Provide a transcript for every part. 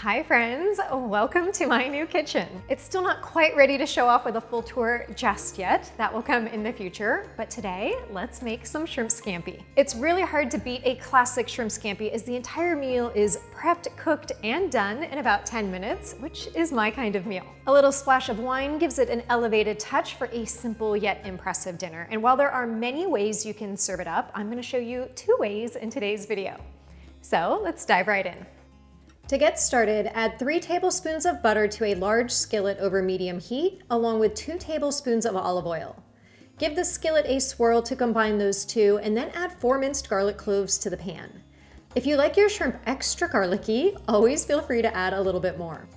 Hi friends, welcome to my new kitchen. It's still not quite ready to show off with a full tour just yet. That will come in the future, but today let's make some shrimp scampi. It's really hard to beat a classic shrimp scampi as the entire meal is prepped, cooked, and done in about 10 minutes, which is my kind of meal. A little splash of wine gives it an elevated touch for a simple yet impressive dinner. And while there are many ways you can serve it up, I'm going to show you 2 ways in today's video. So let's dive right in. To get started, add 3 tablespoons of butter to a large skillet over medium heat, along with 2 tablespoons of olive oil. Give the skillet a swirl to combine those two, and then add 4 minced garlic cloves to the pan. If you like your shrimp extra garlicky, always feel free to add a little bit more.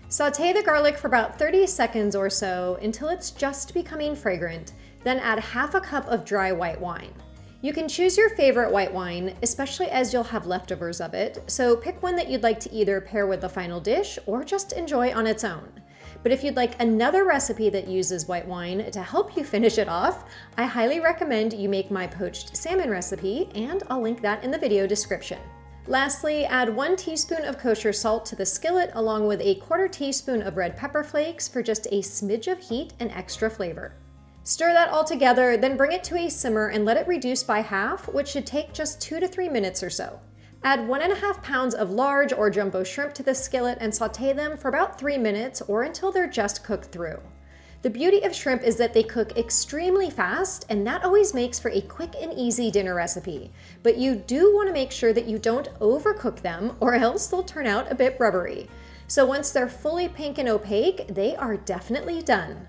Saute the garlic for about 30 seconds or so until it's just becoming fragrant, then add half a cup of dry white wine. You can choose your favorite white wine, especially as you'll have leftovers of it, so pick one that you'd like to either pair with the final dish or just enjoy on its own. But if you'd like another recipe that uses white wine to help you finish it off, I highly recommend you make my poached salmon recipe, and I'll link that in the video description. Lastly, add 1 teaspoon of kosher salt to the skillet along with a 1/4 teaspoon of red pepper flakes for just a smidge of heat and extra flavor. Stir that all together, then bring it to a simmer and let it reduce by half, which should take just 2 to 3 minutes or so. Add 1.5 pounds of large or jumbo shrimp to the skillet and saute them for about 3 minutes or until they're just cooked through. The beauty of shrimp is that they cook extremely fast, and that always makes for a quick and easy dinner recipe. But you do want to make sure that you don't overcook them or else they'll turn out a bit rubbery. So once they're fully pink and opaque, they are definitely done.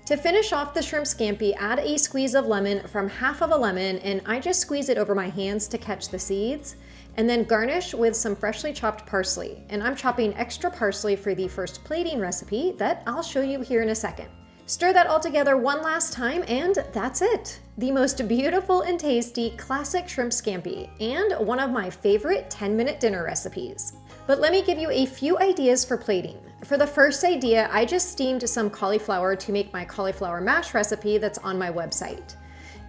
To finish off the shrimp scampi, add a squeeze of lemon from half of a lemon, and I just squeeze it over my hands to catch the seeds, and then garnish with some freshly chopped parsley. And I'm chopping extra parsley for the first plating recipe that I'll show you here in a second. Stir that all together one last time, and that's it. The most beautiful and tasty classic shrimp scampi, and one of my favorite 10-minute dinner recipes. But let me give you a few ideas for plating. For the first idea, I just steamed some cauliflower to make my cauliflower mash recipe that's on my website.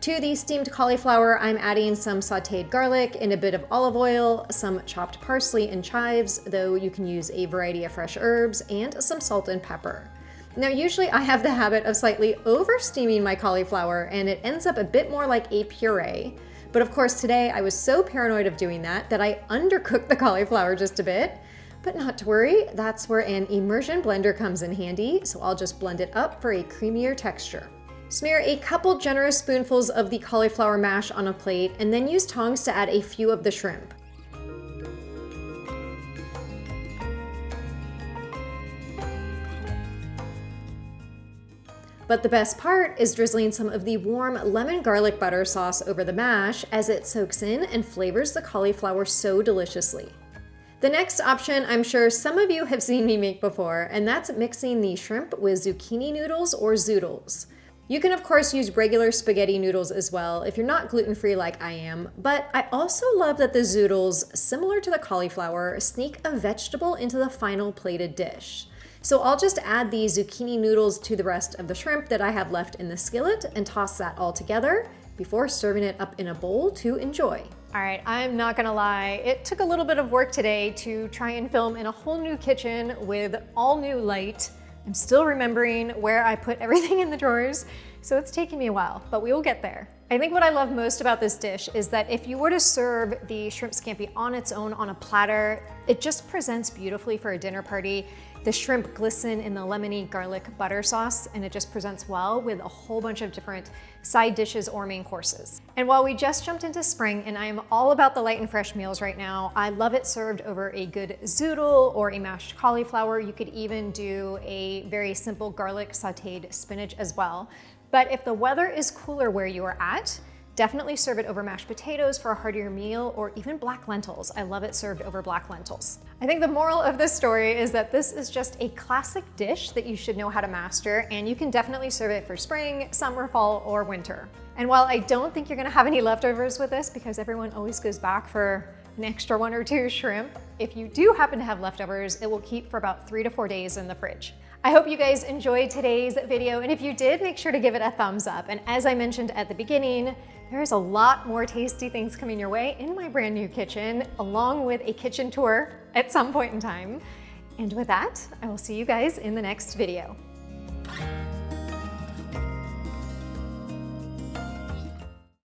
To the steamed cauliflower, I'm adding some sautéed garlic and a bit of olive oil, some chopped parsley and chives, though you can use a variety of fresh herbs, and some salt and pepper. Now, usually I have the habit of slightly over-steaming my cauliflower, and it ends up a bit more like a puree. But of course today I was so paranoid of doing that I undercooked the cauliflower just a bit. But not to worry, that's where an immersion blender comes in handy, so I'll just blend it up for a creamier texture. Smear a couple generous spoonfuls of the cauliflower mash on a plate, and then use tongs to add a few of the shrimp. But the best part is drizzling some of the warm lemon garlic butter sauce over the mash as it soaks in and flavors the cauliflower so deliciously. The next option I'm sure some of you have seen me make before, and that's mixing the shrimp with zucchini noodles or zoodles. You can of course use regular spaghetti noodles as well if you're not gluten-free like I am, but I also love that the zoodles, similar to the cauliflower, sneak a vegetable into the final plated dish. So I'll just add the zucchini noodles to the rest of the shrimp that I have left in the skillet and toss that all together before serving it up in a bowl to enjoy. All right, I'm not gonna lie, it took a little bit of work today to try and film in a whole new kitchen with all new light. I'm still remembering where I put everything in the drawers, so it's taking me a while, but we will get there. I think what I love most about this dish is that if you were to serve the shrimp scampi on its own on a platter, it just presents beautifully for a dinner party. The shrimp glisten in the lemony garlic butter sauce, and it just presents well with a whole bunch of different side dishes or main courses. And while we just jumped into spring and I am all about the light and fresh meals right now, I love it served over a good zoodle or a mashed cauliflower. You could even do a very simple garlic sautéed spinach as well. But if the weather is cooler where you are at, definitely serve it over mashed potatoes for a heartier meal, or even black lentils. I love it served over black lentils. I think the moral of this story is that this is just a classic dish that you should know how to master, and you can definitely serve it for spring, summer, fall, or winter. And while I don't think you're gonna have any leftovers with this because everyone always goes back for an extra 1 or 2 shrimp, if you do happen to have leftovers, it will keep for about 3 to 4 days in the fridge. I hope you guys enjoyed today's video, and if you did, make sure to give it a thumbs up. And as I mentioned at the beginning, there's a lot more tasty things coming your way in my brand new kitchen, along with a kitchen tour at some point in time. And with that, I will see you guys in the next video.